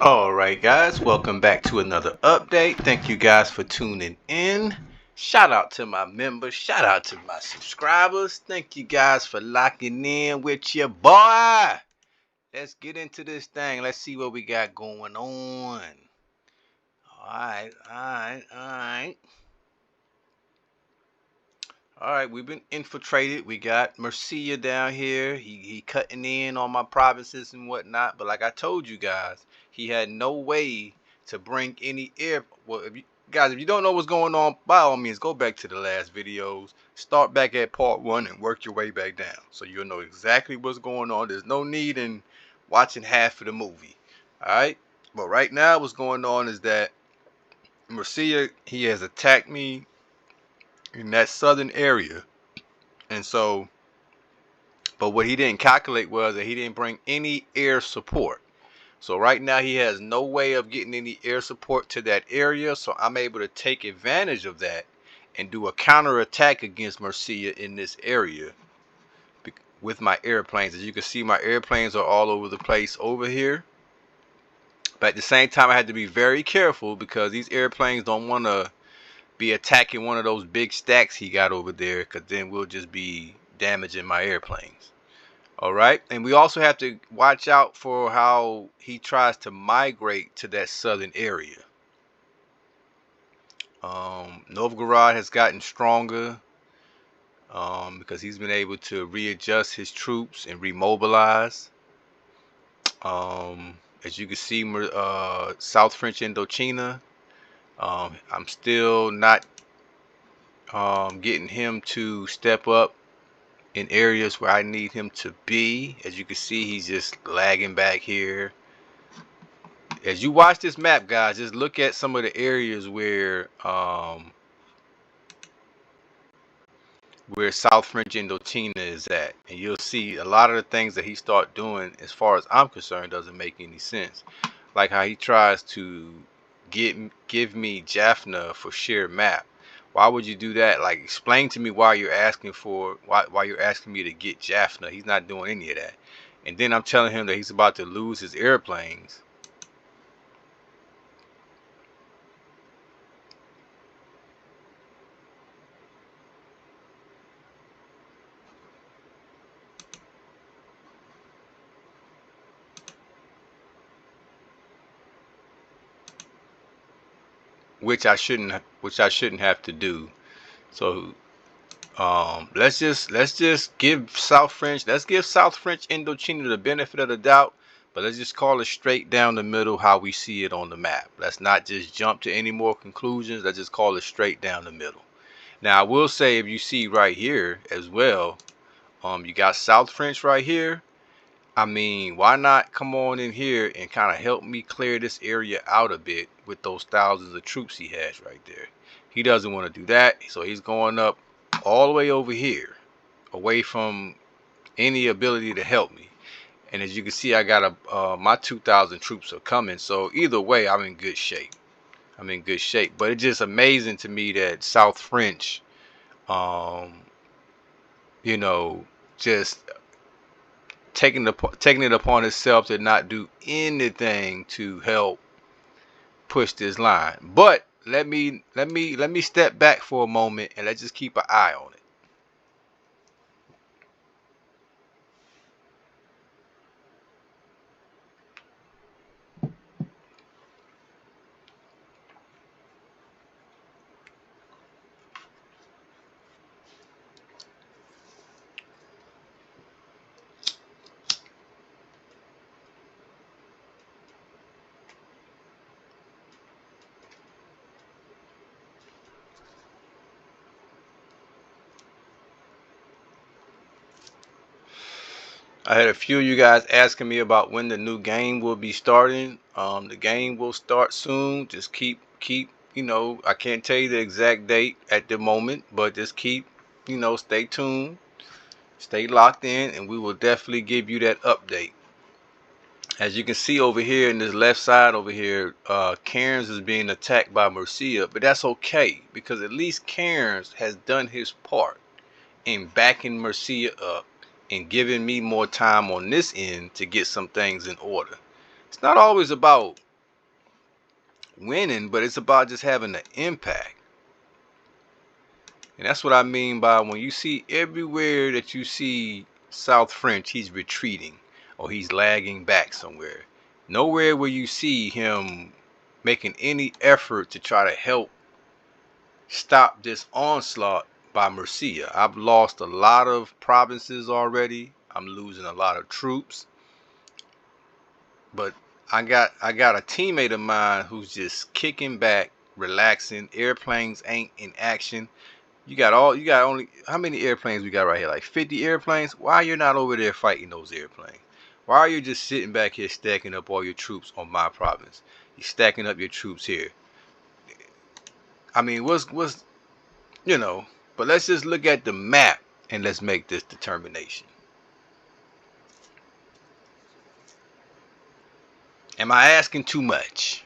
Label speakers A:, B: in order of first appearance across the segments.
A: Alright guys, welcome back to another update. Thank you guys for tuning in. Shout out to my members, shout out to my subscribers. Thank you guys for locking in with your boy. Let's get into this thing. Let's see what we got going on. Alright, we've been infiltrated. We got Mercia down here. He cutting in on my provinces and whatnot. But like I told you guys, he had no way to bring any air. Well, if you don't know what's going on, by all means, go back to the last videos. Start back at part 1 and work your way back down. So you'll know exactly what's going on. There's no need in watching half of the movie. Alright? But right now what's going on is that Mercia, he has attacked me in that southern area. And so, but what he didn't calculate was that he didn't bring any air support. So right now he has no way of getting any air support to that area. So I'm able to take advantage of that and do a counterattack against Mercia in this area with my airplanes. As you can see, my airplanes are all over the place over here. But at the same time, I had to be very careful because these airplanes don't want to be attacking one of those big stacks he got over there, because then we'll just be damaging my airplanes. All right, and we also have to watch out for how he tries to migrate to that southern area. Novgorod has gotten stronger because he's been able to readjust his troops and remobilize. As you can see, South French Indochina, I'm still not getting him to step up in areas where I need him to be. As you can see, he's just lagging back here. As you watch this map, guys, just look at some of the areas where South French Indochina is at, and you'll see a lot of the things that he start doing, as far as I'm concerned, doesn't make any sense. Like how he tries to give me Jaffna for share map. Why would you do that? Like, explain to me why you're asking me to get Jaffna. He's not doing any of that. And then I'm telling him that he's about to lose his airplanes. Which I shouldn't have to do. So let's just give South French Indochina the benefit of the doubt, but let's just call it straight down the middle how we see it on the map. Let's not just jump to any more conclusions. Let's just call it straight down the middle. Now I will say, if you see right here as well, you got South French right here. I mean, why not come on in here and kind of help me clear this area out a bit with those thousands of troops he has right there. He doesn't want to do that, so he's going up all the way over here, away from any ability to help me. And as you can see, I got my 2,000 troops are coming. So either way, I'm in good shape. But it's just amazing to me that South French, you know, just taking it upon itself to not do anything to help push this line. But let me step back for a moment and let's just keep an eye on it. I had a few of you guys asking me about when the new game will be starting. The game will start soon. Just keep, you know, I can't tell you the exact date at the moment, but just keep, you know, stay tuned, stay locked in, and we will definitely give you that update. As you can see over here in this left side over here, Cairns is being attacked by Mercia, but that's okay because at least Cairns has done his part in backing Mercia up and giving me more time on this end to get some things in order. It's not always about winning, but it's about just having an impact. And that's what I mean by when you see everywhere that you see South French, he's retreating or he's lagging back somewhere. Nowhere will you see him making any effort to try to help stop this onslaught by Murcia. I've lost a lot of provinces already. I'm losing a lot of troops. But I got a teammate of mine who's just kicking back, relaxing. Airplanes ain't in action. You got only how many airplanes we got right here? Like 50 airplanes? Why are you not over there fighting those airplanes? Why are you just sitting back here stacking up all your troops on my province? You're stacking up your troops here. I mean, what's you know, but let's just look at the map and let's make this determination. Am I asking too much?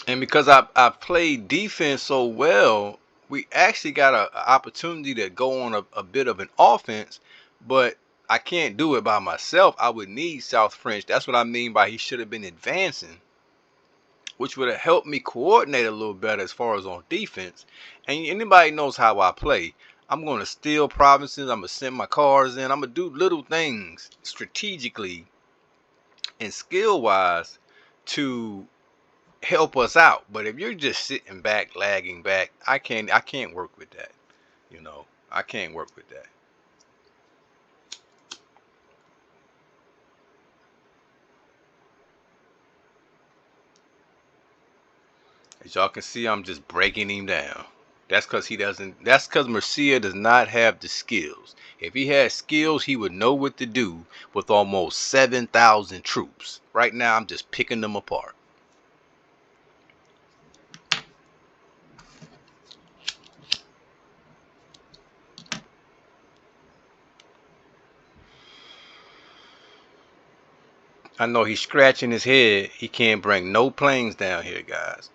A: And because I played defense so well, we actually got an opportunity to go on a bit of an offense, but I can't do it by myself. I would need South French. That's what I mean by he should have been advancing, which would have helped me coordinate a little better as far as on defense. And anybody knows how I play. I'm going to steal provinces. I'm going to send my cars in. I'm going to do little things strategically and skill-wise to help us out. But if you're just sitting back, lagging back, I can't work with that. You know, I can't work with that. As y'all can see, I'm just breaking him down. That's because Murcia does not have the skills. If he had skills, he would know what to do with almost 7,000 troops. Right now, I'm just picking them apart. I know he's scratching his head. He can't bring no planes down here, guys.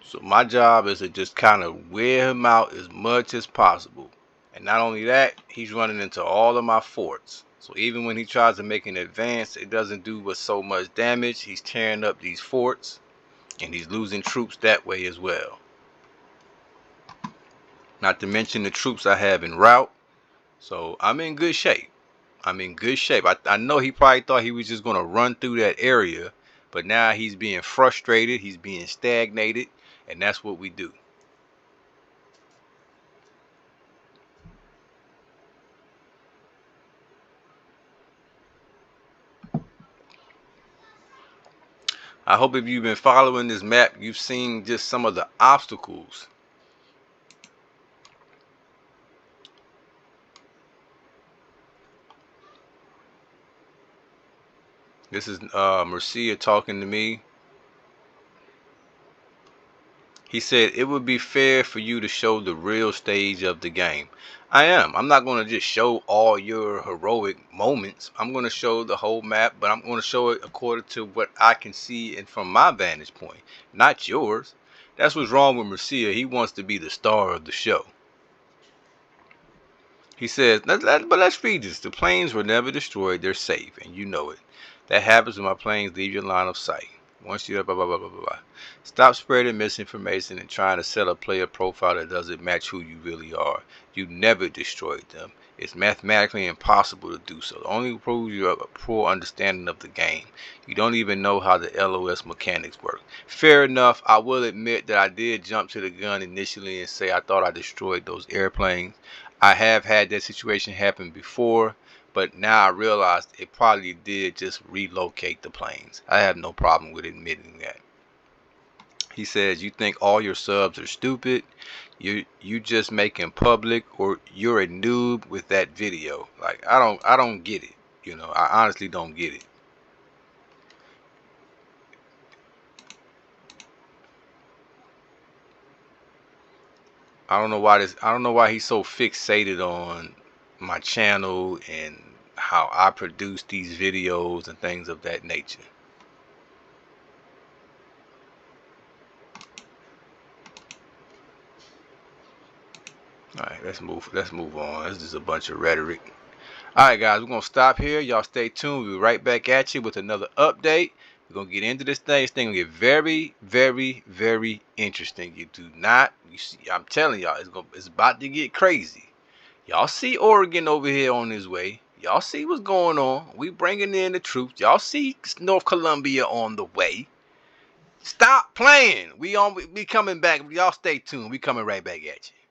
A: So my job is to just kind of wear him out as much as possible. And not only that, he's running into all of my forts. So even when he tries to make an advance, it doesn't do but so much damage. He's tearing up these forts, and he's losing troops that way as well. Not to mention the troops I have en route. So I'm in good shape. I'm in good shape. I know he probably thought he was just going to run through that area, but now he's being frustrated. He's being stagnated, and that's what we do. I hope if you've been following this map, you've seen just some of the obstacles. This is Murcia talking to me. He said it would be fair for you to show the real stage of the game. I am. I'm not going to just show all your heroic moments. I'm going to show the whole map, but I'm going to show it according to what I can see and from my vantage point, not yours. That's what's wrong with Murcia. He wants to be the star of the show. He says, but let's read this. The planes were never destroyed. They're safe, and you know it. That happens when my planes leave your line of sight. Once you blah, blah, blah, blah, blah, blah. Stop spreading misinformation and trying to set a player profile that doesn't match who you really are. You never destroyed them. It's mathematically impossible to do so. It only proves you have a poor understanding of the game. You don't even know how the LOS mechanics work. Fair enough, I will admit that I did jump to the gun initially and say I thought I destroyed those airplanes. I have had that situation happen before, but now I realized it probably did just relocate the planes. I have no problem with admitting that. He says, you think all your subs are stupid? You just making public, or you're a noob with that video. Like I don't get it. You know, I honestly don't get it. I don't know why he's so fixated on my channel and how I produce these videos and things of that nature. All right, let's move. Let's move on. This is a bunch of rhetoric. All right, guys, we're gonna stop here. Y'all stay tuned. We'll be right back at you with another update. We're gonna get into this thing. This thing gonna get very, very, very interesting. You do not. You see, I'm telling y'all, it's about to get crazy. Y'all see Oregon over here on his way. Y'all see what's going on. We bringing in the troops. Y'all see North Columbia on the way. Stop playing. We coming back. Y'all stay tuned. We coming right back at you.